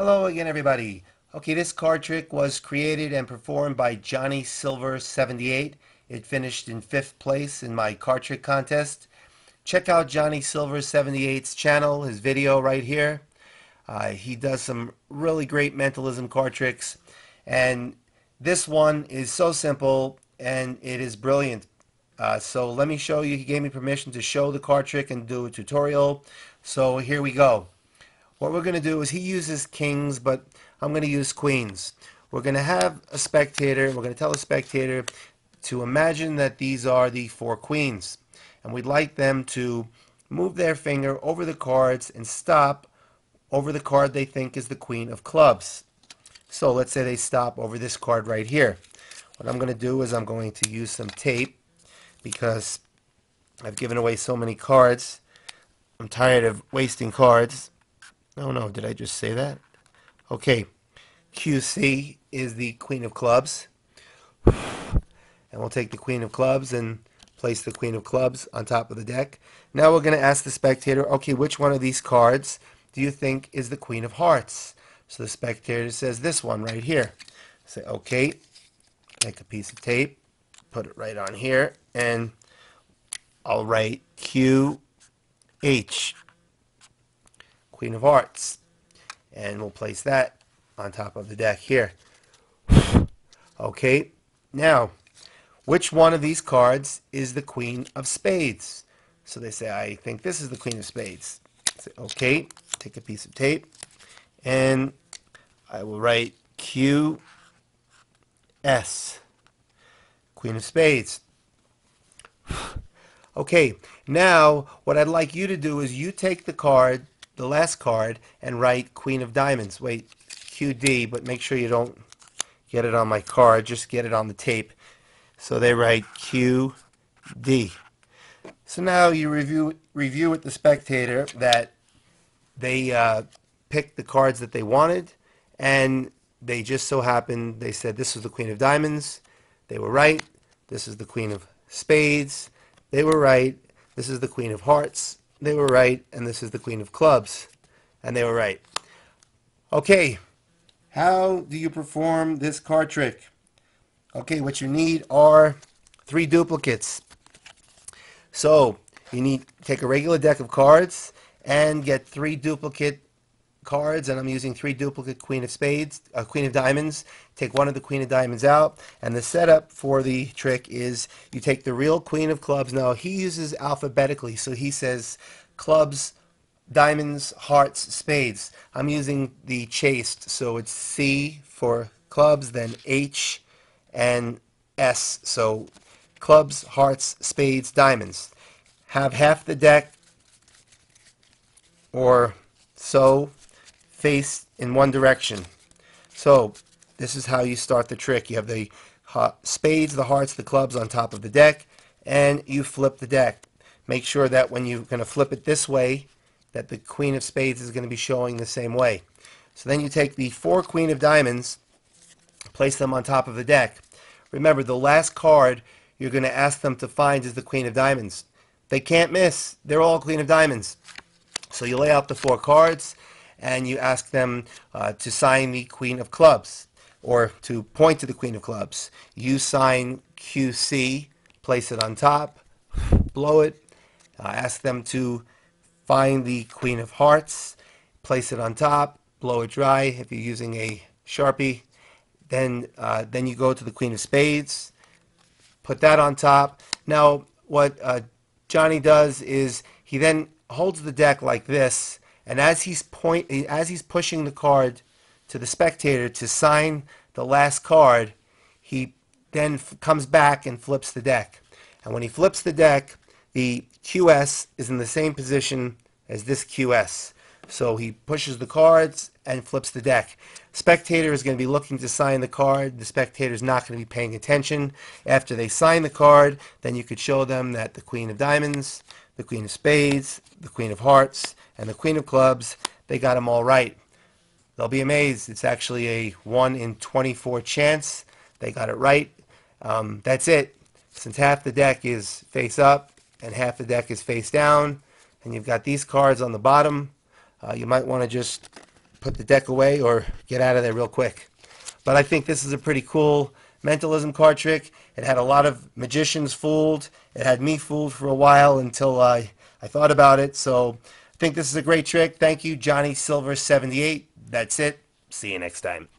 Hello again, everybody. Okay, this card trick was created and performed by Johnny Silver 78. It finished in 5th place in my card trick contest. Check out Johnny Silver 78's channel, his video right here. He does some really great mentalism card tricks, and this one is so simple and it is brilliant. So let me show you. He gave me permission to show the card trick and do a tutorial. So here we go. What we're going to do is he uses kings, but I'm going to use queens. We're going to have a spectator. We're going to tell a spectator to imagine that these are the 4 queens. And we'd like them to move their finger over the cards and stop over the card they think is the queen of clubs. So let's say they stop over this card right here. What I'm going to do is I'm going to use some tape because I've given away so many cards. I'm tired of wasting cards. No, did I just say that? Okay, QC is the queen of clubs. And we'll take the queen of clubs and place the queen of clubs on top of the deck. Now we're going to ask the spectator, okay, which one of these cards do you think is the queen of hearts? So the spectator says this one right here. Say, okay, take a piece of tape, put it right on here, and I'll write QH, queen of hearts. And we'll place that on top of the deck here. Okay, now, which one of these cards is the queen of spades? So they say, I think this is the queen of spades. Say, okay, take a piece of tape, and I will write QS, queen of spades. Okay, now what I'd like you to do is you take the card, the last card, and write queen of diamonds. Wait, QD, but make sure you don't get it on my card, just get it on the tape. So they write QD. So now you review with the spectator that they picked the cards that they wanted, and they just so happened, they said this was the queen of diamonds. They were right. This is the queen of spades. They were right. This is the queen of hearts. They were right. And this is the queen of clubs. And they were right. Okay, how do you perform this card trick? Okay, what you need are 3 duplicates. So you need to take a regular deck of cards and get 3 duplicate cards, and I'm using 3 duplicate queen of spades, queen of diamonds. Take one of the queen of diamonds out, and the setup for the trick is you take the real queen of clubs. Now he uses alphabetically, so he says clubs, diamonds, hearts, spades. I'm using the chased, so it's C for clubs, then H and S. So clubs, hearts, spades, diamonds. Have half the deck or so face in one direction. So this is how you start the trick. You have the spades, the hearts, the clubs on top of the deck, and you flip the deck. Make sure that when you're going to flip it this way, that the queen of spades is going to be showing the same way. So then you take the 4 queen of diamonds, place them on top of the deck. Remember, the last card you're going to ask them to find is the queen of diamonds. They can't miss. They're all queen of diamonds. So you lay out the 4 cards, and you ask them to sign the queen of clubs, or to point to the queen of clubs. You sign QC, place it on top, blow it, ask them to find the queen of hearts, place it on top, blow it dry if you're using a Sharpie. Then you go to the queen of spades, put that on top. Now what Johnny does is he then holds the deck like this, and as he's pushing the card to the spectator to sign the last card, he then comes back and flips the deck. And when he flips the deck, the QS is in the same position as this QS. So he pushes the cards and flips the deck. Spectator is going to be looking to sign the card. The spectator is not going to be paying attention. After they sign the card, then you could show them that the queen of diamonds, the queen of spades, the queen of hearts, and the queen of clubs, they got them all right. They'll be amazed. It's actually a 1 in 24 chance they got it right. That's it. Since half the deck is face up and half the deck is face down, and you've got these cards on the bottom, you might want to just put the deck away or get out of there real quick. But I think this is a pretty cool mentalism card trick. It had a lot of magicians fooled. It had me fooled for a while until I thought about it. So I think this is a great trick. Thank you, Johnny Silver 78. That's it. See you next time.